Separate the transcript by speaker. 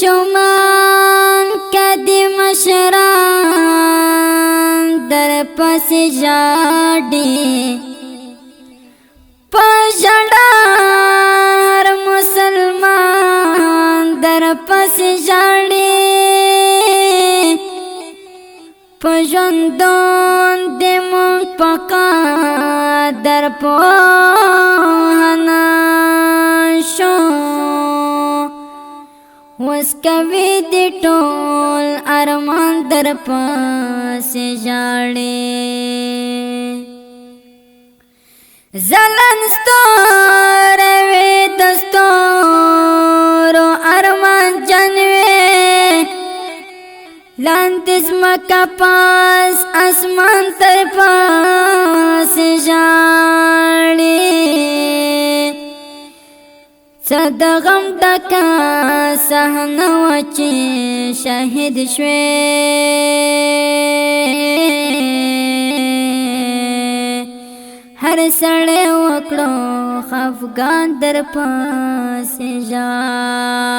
Speaker 1: شومان کدی مشران در پس جاڑی پژړار مسلمان در پس جاڑی پژوندون دی مون پکا در پوهنا شو وس کوي دی ټول ارمان در پس جاړي زلن ستور وی دستور ارمان جنوي لاندز مکا پاس اسمان تر پاس جاړي صد غم دکا سحن وچی شهید شوی هر سړی وکړو خفګان در پاس جاړي